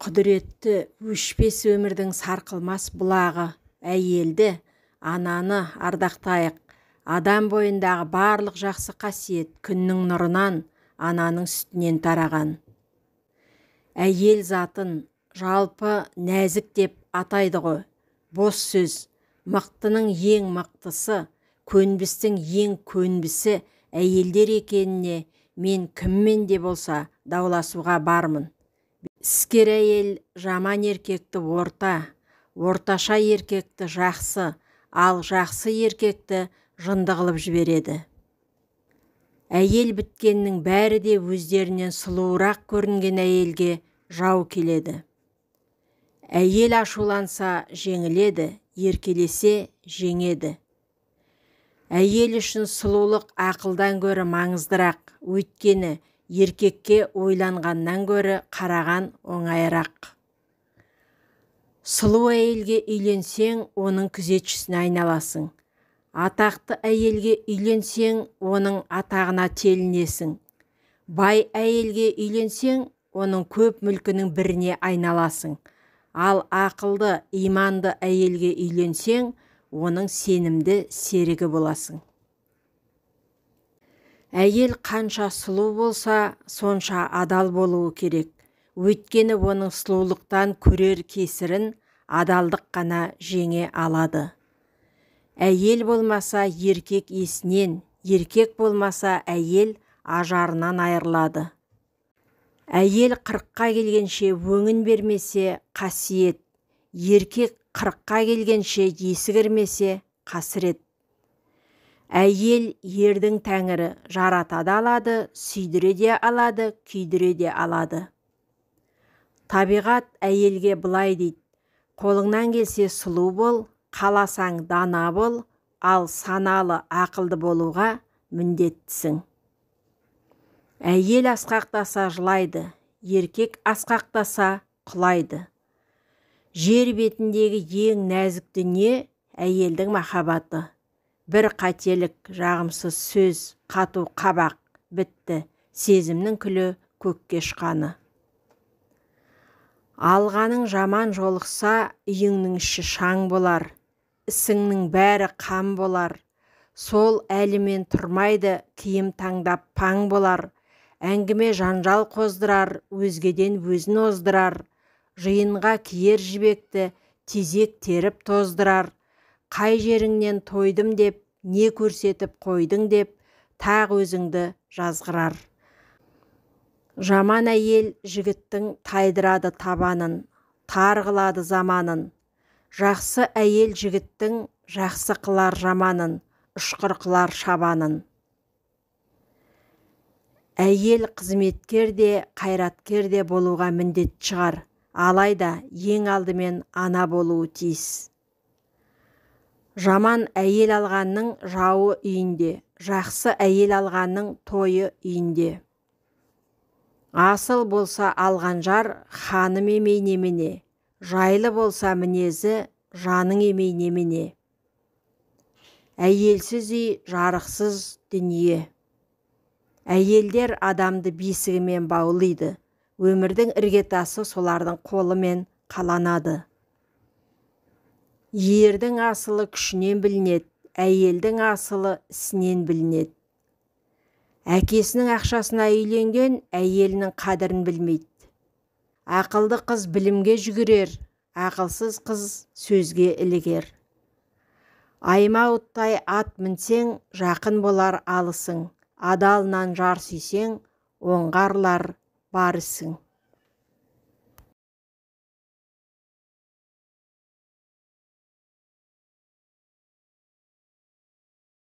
Құдіретті өшпес өмірдің сарқылмас бұлағы әйелді, ананы ардақтайық. Адам бойындағы барлық жақсы қасиет күннің нұрынан, ананың сүтінен тараған. Әйел затын жалпы нәзік деп атайды ғой. Бос сөз, мықтының ең мықтысы, көнбістің ең көнбісі әйелдер екеніне мен кіммен де болса дауласуға бармын. Іскер әйел жаман еркекті орташа еркекті жақсы, ал жақсы еркекті жынды қылып жібереді. Әйел біткеннің бәрі де өздерінен сұлуырақ көрінген әйелге жау келеді. Әйел ашуланса жеңіледі, еркелесе жеңеді. Әйел үшін сұлулық ақылдан гөрі маңыздырақ, өйткені еркекке ойланғаннан гөрі қараған оңайырақ. Сұлу әйелге үйленсең, оның күзетшісіне айналасың. Атақты әйелге үйленсең, оның атағына телінесің. Бай әйелге үйленсең, оның көп мүлкінің біріне айналасың. Ал ақылды, иманды әйелге үйленсең, оның сенімді серігі боласың. Әйел қанша сұлу болса, сонша адал болуы керек. Өйткені оның сұлулықтан көрер кесірін адалдық қана жеңе алады. Әйел болмаса еркек есінен, еркек болмаса әйел ажарынан айырылады. Әйел 40-қа келгенше өңін бермесе қасиет, еркек 40-қа келгенше есі кірмесе қасірет. Әйел ердің тәңірі жарата да алады, сүйдіре де алады, күйдіре де алады. Табиғат әйелге былай дейді: қолыңнан келсе сұлу бол, қаласаң дана бол, ал саналы ақылды болуға міндеттісің. Әйел асқақтаса жылайды, еркек асқақтаса құлайды. Жер бетіндегі ең нәзік дүние әйелдің махаббаты. Бір қателік, жағымсыз сөз, қату қабақ, бітті, сезімнің күлі көкке ұшқаны. Алғаның жаман жолықса, үйіңнің іші шаң болар, ісіңнің бәрі қам болар. Сол әлімен тұрмайды, киім таңдап паң болар. Әңгіме жанжал қоздырар, өзгеден өзін оздырар. Жиынға киер жібекті тезек теріп тоздырар. Қай жеріңнен тойдым деп, не көрсетіп қойдың деп, тақ өзіңді жазғырар. Жаман әйел жігіттің тайдырады табанын, тар қылады заманын. Жақсы әйел жігіттің жақсы қылар жаманын, ұшқыр қылар шабанын. Әйел қызметкер де, қайраткер де болуға міндет шығар, алайда ең алдымен ана болуы тиіс. Жаман әйел алғанның жауы үйінде, жақсы әйел алғанның тойы үйінде. Асыл болса алған жар, ханым емей немене, жайлы болса мінезі, жаның емей немене. Әйелсіз үй жарықсыз дүние. Әйелдер адамды бесігімен баулайды, өмірдің іргетасы солардың қолымен қаланады. Ердің асылы күшінен білінеді, әйелдің асылы ісінен білінеді. Әкесінің ақшасына үйленген әйелінің қадірін білмейді. Ақылды қыз білімге жүгірер, ақылсыз қыз сөзге ілігер. Аймауыттай ат мінсең, жақын болар алысың, адалынан жар сүйсең, оңғарлар бар ісің.